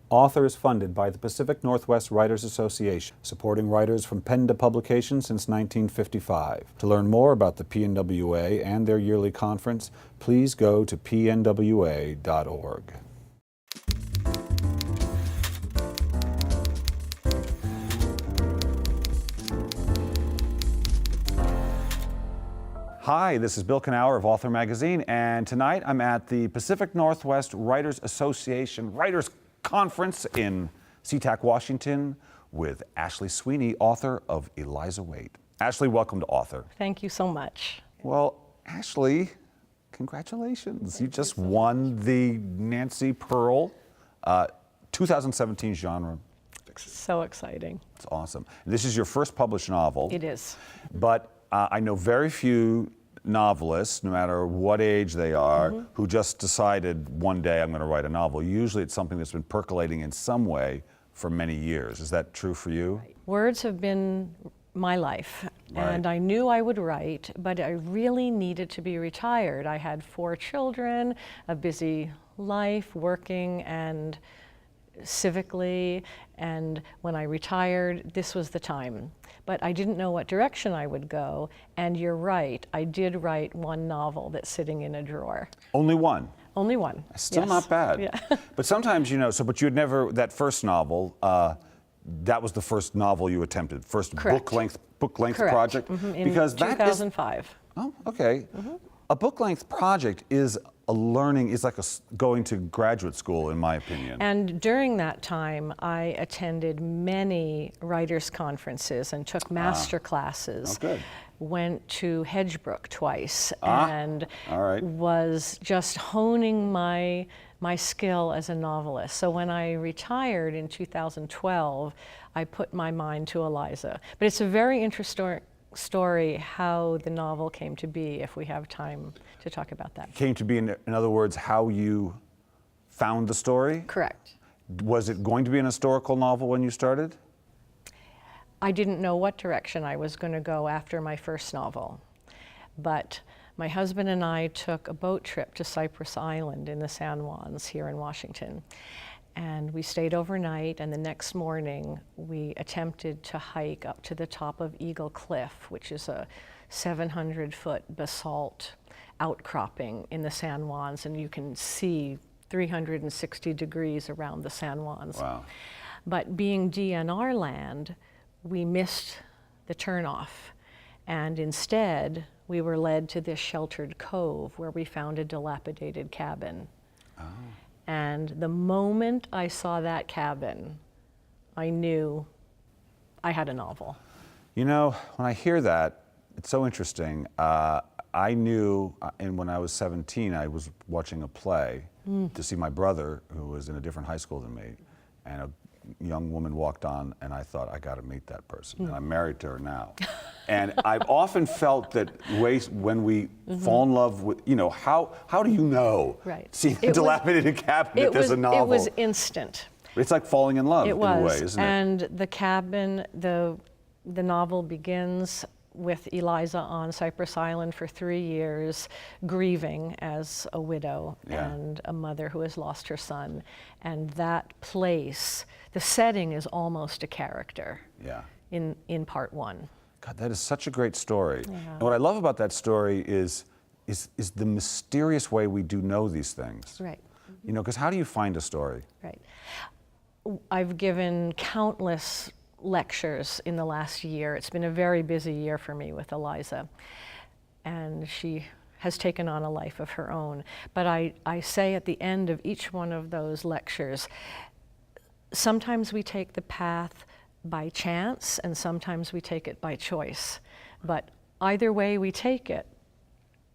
Author is funded by the Pacific Northwest Writers Association, supporting writers from pen to publication since 1955. To learn more about the PNWA and their yearly conference, please go to pnwa.org. Hi, this is Bill Kenower of Author Magazine, and tonight I'm at the Pacific Northwest Writers Association Writers Conference in SeaTac, Washington, with Ashley Sweeney, author of Eliza Waite. Ashley, welcome to Author. Thank you so much. Well, Ashley, congratulations. You just won the Nancy Pearl 2017 genre. So exciting. It's awesome. This is your first published novel. It is. But I know very few novelists, no matter what age they are, who just decided one day I'm going to write a novel. Usually it's something that's been percolating in some way for many years. Is that true for you? Words have been my life, and I knew I would write, but I really needed to be retired. I had 4 children, a busy life, working and civically, and when I retired, this was the time. But I didn't know what direction I would go, and you're right, I did write one novel that's sitting in a drawer. Only one? Only one. Still yes. Not bad. Yeah. But sometimes, you know, but you had never, that first novel, that was the first novel you attempted, first book-length Correct. project? In because 2005. Oh, okay. A book-length project is a learning, it's like going to graduate school, in my opinion. And during that time, I attended many writers' conferences and took master classes. Oh, good. Went to Hedgebrook twice and was just honing my skill as a novelist. So when I retired in 2012, I put my mind to Eliza. But it's a very interesting story how the novel came to be, if we have time to talk about that. Came to be, in other words, how you found the story? Correct. Was it going to be an historical novel when you started? I didn't know what direction I was going to go after my first novel, but my husband and I took a boat trip to Cypress Island in the San Juans here in Washington. And we stayed overnight, and the next morning we attempted to hike up to the top of Eagle Cliff, which is a 700-foot basalt outcropping in the San Juans, and you can see 360 degrees around the San Juans. Wow. But being DNR land, we missed the turnoff, and instead we were led to this sheltered cove where we found a dilapidated cabin. Oh. And the moment I saw that cabin, I knew I had a novel. You know, when I hear that, it's so interesting. I knew, and when I was 17, I was watching a play to see my brother, who was in a different high school than me, and a young woman walked on, and I thought, I got to meet that person. And I'm married to her now. And I've often felt that when we fall in love with, you know, how do you know? Right. Seeing a dilapidated cabinet, there's a novel. It was instant. It's like falling in love in a way, isn't it? And the cabin, the novel begins with Eliza on Cypress Island for 3 years, grieving as a widow and a mother who has lost her son. And that place, the setting is almost a character in part 1. God, that is such a great story. Yeah. And what I love about that story is the mysterious way we do know these things. Right. You know, because how do you find a story? Right. I've given countless lectures in the last year. It's been a very busy year for me with Eliza, and she has taken on a life of her own. But I say at the end of each one of those lectures, sometimes we take the path by chance, and sometimes we take it by choice. But either way we take it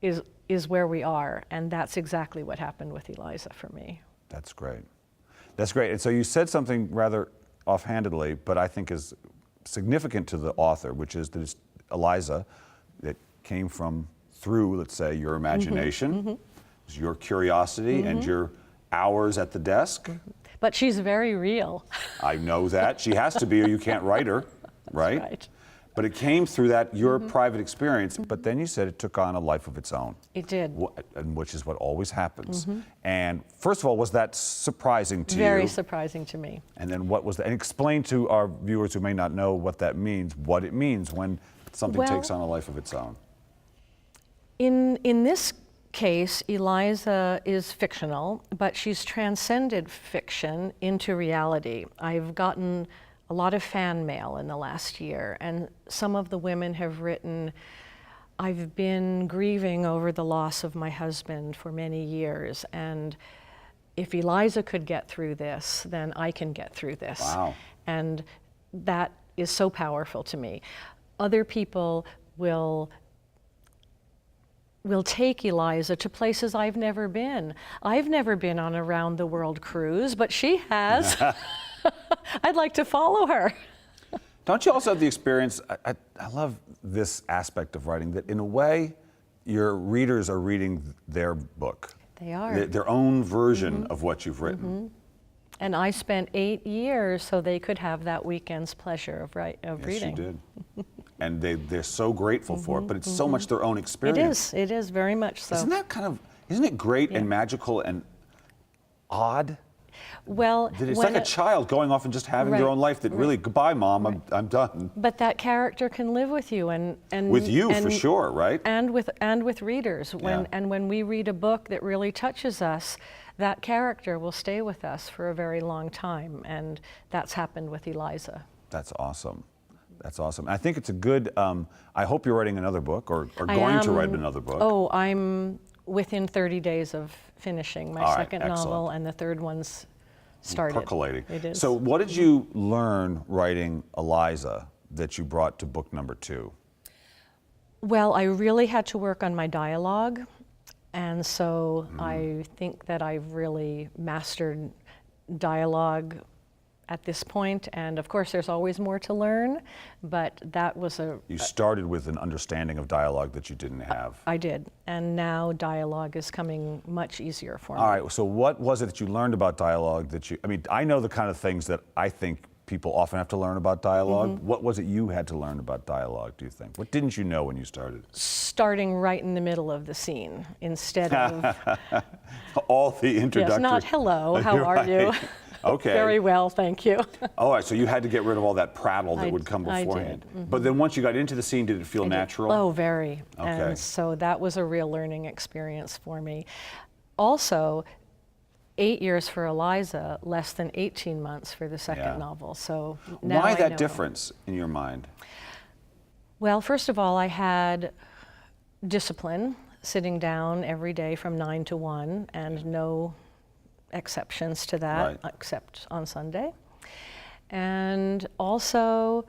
is where we are, and that's exactly what happened with Eliza for me. That's great. That's great. And so you said something rather offhandedly, but I think is significant to the author, which is that it's Eliza that came through, let's say, your imagination, your curiosity, and your hours at the desk. But she's very real. I know that. She has to be, or you can't write her, right? That's right. But it came through that, your private experience, but then you said it took on a life of its own. It did. And which is what always happens. And first of all, was that surprising to you? Very surprising to me. And then what was that? And explain to our viewers who may not know what that means, what it means when something takes on a life of its own. In this case, Eliza is fictional, but she's transcended fiction into reality. I've gotten a lot of fan mail in the last year, and some of the women have written, I've been grieving over the loss of my husband for many years, and if Eliza could get through this, then I can get through this. Wow. And that is so powerful to me. Other people will take Eliza to places I've never been. I've never been on a round the world cruise, but she has. I'd like to follow her. Don't you also have the experience, I love this aspect of writing, that in a way, your readers are reading their book. They are. Their own version of what you've written. And I spent 8 years so they could have that weekend's pleasure of Yes, reading. you did. And they're so grateful for it, but it's so much their own experience. It is very much so. Isn't it great and magical and odd? Well, That it's like a child going off and just having their own life that really, goodbye, Mom, I'm done. But that character can live with you and With you, for sure, right? And with readers. When we read a book that really touches us, that character will stay with us for a very long time, and that's happened with Eliza. That's awesome. That's awesome. I think it's a good, I hope you're writing another book or going to write another book. Oh, I'm within 30 days of finishing my second novel, excellent. and the third one's started. Percolating. It is. So what did you learn writing Eliza that you brought to book number 2? Well, I really had to work on my dialogue, and so I think that I've really mastered dialogue at this point, and of course there's always more to learn, but that was You started with an understanding of dialogue that you didn't have. I did, and now dialogue is coming much easier for me. All right, so what was it that you learned about dialogue that you, I mean, I know the kind of things that I think people often have to learn about dialogue. What was it you had to learn about dialogue, do you think? What didn't you know when you started? Starting right in the middle of the scene instead of all the introductory. Yes, not hello, how are you? Okay. Very well, thank you. All right, so you had to get rid of all that prattle that would come beforehand. I did. But then once you got into the scene, did it feel natural? Oh, very. Okay. And so that was a real learning experience for me. Also, 8 years for Eliza, less than 18 months for the second novel. So now Why I that know. difference in your mind? Well, first of all, I had discipline, sitting down every day from 9 to 1, and no exceptions to that, except on Sunday. And also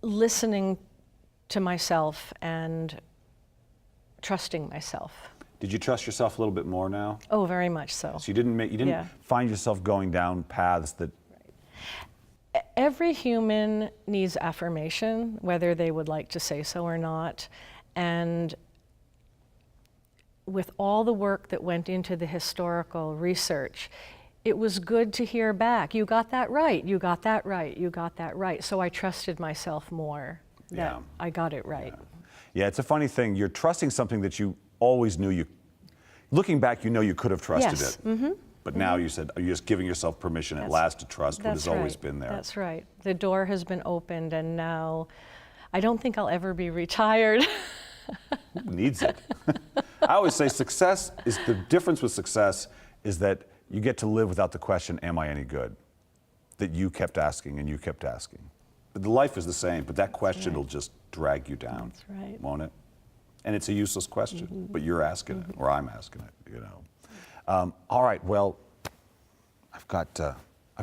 listening to myself and trusting myself. Did you trust yourself a little bit more now? Oh, very much so. So you didn't find yourself going down paths that... Every human needs affirmation, whether they would like to say so or not. And with all the work that went into the historical research, it was good to hear back. You got that right, you got that right, you got that right. So I trusted myself more that I got it right. Yeah, it's a funny thing. You're trusting something that you always knew you... Looking back, you know you could have trusted it. But now you said, you're just giving yourself permission at last to trust what has always been there. That's right. The door has been opened, and now I don't think I'll ever be retired. Who needs it? I always say the difference with success is that you get to live without the question, am I any good? That you kept asking and you kept asking. But the life is the same, but that question will just drag you down. That's right. Won't it? And it's a useless question, but you're asking it, or I'm asking it, you know. All right, well, I've got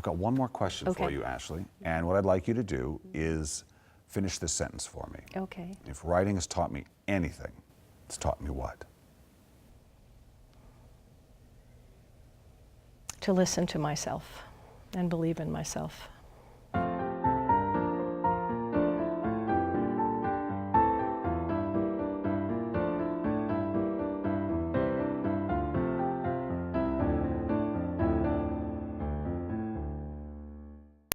one more question for you, Ashley. And what I'd like you to do is finish this sentence for me. Okay. If writing has taught me anything, it's taught me what? To listen to myself and believe in myself.